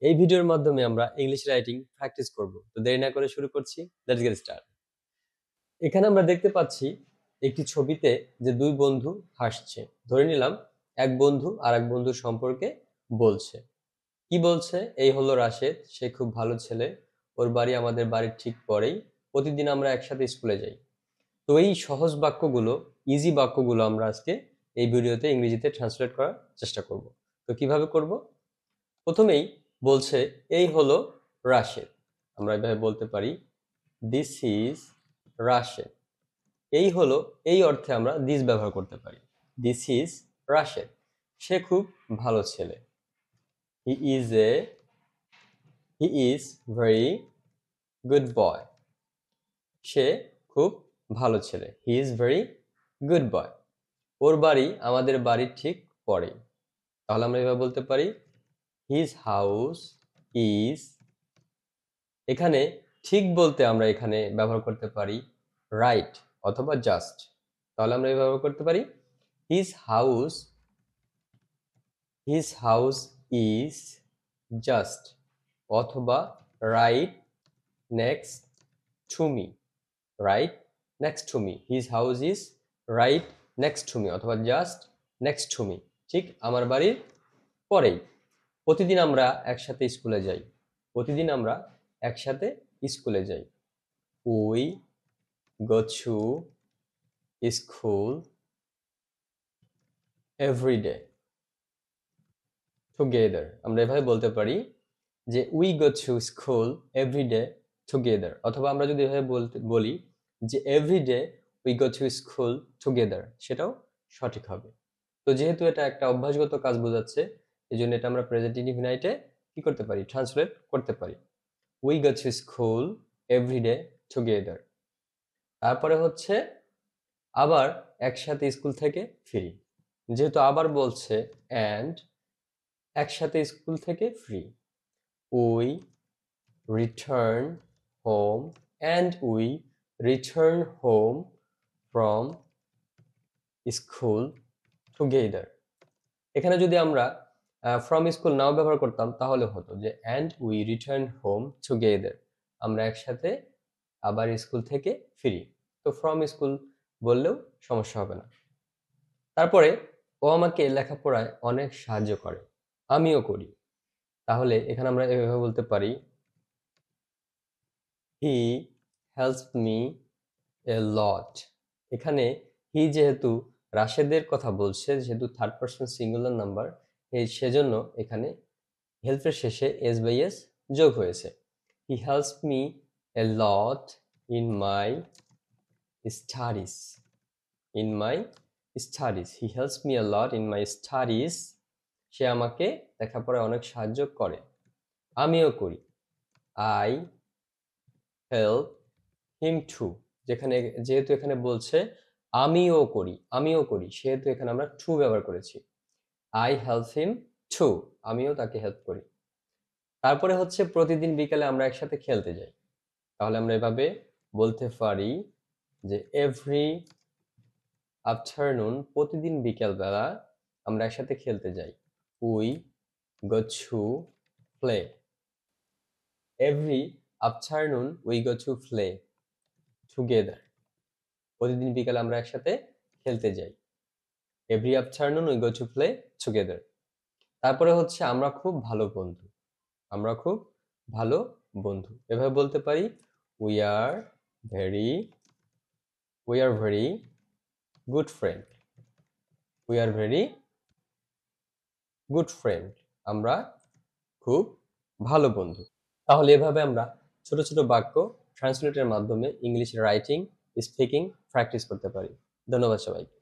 এই ভিডিওর মাধ্যমে আমরা ইংলিশ রাইটিং প্র্যাকটিস করব। তো দেরি না করে শুরু করছি। Let's get start. এখানে আমরা দেখতে পাচ্ছি একটি ছবিতে যে দুই বন্ধু হাসছে। ধরে নিলাম এক বন্ধু আর এক বন্ধুর সম্পর্কে বলছে। কি বলছে? এই হলো রাশেদ, সে খুব ভালো ছেলে, ওর বাড়ি আমাদের বাড়ির ঠিক পরেই, প্রতিদিন আমরা একসাথে স্কুলে যাই। তো এই সহজ বাক্যগুলো, ইজি বাক্যগুলো আমরা আজকে এই ভিডিওতে ইংরেজিতে ট্রান্সলেট করার চেষ্টা করব। তো কিভাবে করব? প্রথমেই বলছে এই হলো রাশেদ। আমরা এভাবে বলতে পারি দিস ইজ রাশেদ। এই হলো, এই অর্থে আমরা দিস ব্যবহার করতে পারি। দিস ইজ রাশেদ, সে খুব ভালো ছেলে। He is a he is very good boy, সে খুব ভালো ছেলে। He is very good boy. ওর বাড়ি আমাদের বাড়ির ঠিক পরেই। তাহলে আমরা এভাবে বলতে পারি হিজ হাউস ইজ, এখানে ঠিক বলতে আমরা এখানে ব্যবহার করতে পারি রাইট অথবা জাস্ট। তাহলে আমরা এই ব্যবহার করতে পারি হিজ হাউস ইজ জাস্ট অথবা right next to me. Right next to me, his house is right next to me অথবা জাস্ট নেক্সট টু মি, ঠিক আমার বাড়ির পরেই। প্রতিদিন আমরা একসাথে স্কুলে যাই। প্রতিদিন আমরা একসাথে স্কুলে যাই। We go to school every day together। আমরা এভাবে বলতে পারি যে we go to school every day together, অথবা আমরা যদি এভাবে বলি যে every day we go to school together, সেটাও সঠিক হবে। তো যেহেতু এটা একটা অভ্যাসগত কাজ বোঝাচ্ছে, এই জন্য এটা আমরা প্রেজেন্ট ইনডিফিনাইটে কি করতে পারি? ট্রান্সলেট করতে পারি। we go to school every day together। তারপরে হচ্ছে আবার একসাথে স্কুল থেকে ফিরি। যেহেতু আবার বলছে অ্যান্ড একসাথে স্কুল থেকে free. We return home and we return home from school together. এখানে যদি আমরা ফ্রম স্কুল নাও ব্যবহার করতাম তাহলে হতো যে and we return home together, আমরা একসাথে আবার স্কুল থেকে ফিরি। তো ফ্রম স্কুল বললেও সমস্যা হবে না। তারপরে ও আমাকে লেখাপড়ায় অনেক সাহায্য করে, আমিও করি। তাহলে এখানে আমরা এভাবে বলতে পারি হি হেল্পস মি এ লট। এখানে হি যেহেতু রাশেদের কথা বলছে, যেহেতু থার্ড পারসন সিঙ্গুলার নাম্বার, সেজন্য এখানে হেল্পের শেষে এস বাই এস যোগ হয়েছে। He helps me a lot in my studies. In my studies, he helps me a lot in my studies. সে আমাকে লেখাপড়ায় অনেক সাহায্য করে, আমিও করি। I help him too. যেহেতু এখানে বলছে আমিও করি, সেহেতু এখানে আমরা টু ব্যবহার করেছি। আই হেল্প হিম টু, আমিও তাকে হেল্প করি। তারপরে হচ্ছে প্রতিদিন বিকালে আমরা একসাথে খেলতে যাই। তাহলে আমরা এভাবে বলতে পারি যে এভরি আফটারনুন, প্রতিদিন বিকেলবেলা আমরা একসাথে খেলতে যাই। We go to play. Every afternoon we go to play together. প্রতিদিন বিকালে আমরা একসাথে খেলতে যাই। Every afternoon we go to play together. তারপরে হচ্ছে আমরা খুব ভালো বন্ধু। আমরা খুব ভালো বন্ধু এভাবে বলতে পারি we are very good friend. We are very good friend, আমরা খুব ভালো বন্ধু। তাহলে এভাবে আমরা ছোট ছোট বাক্য ট্রান্সলেটের মাধ্যমে ইংলিশ রাইটিং, স্পিকিং প্র্যাকটিস করতে পারি। ধন্যবাদ সবাইকে।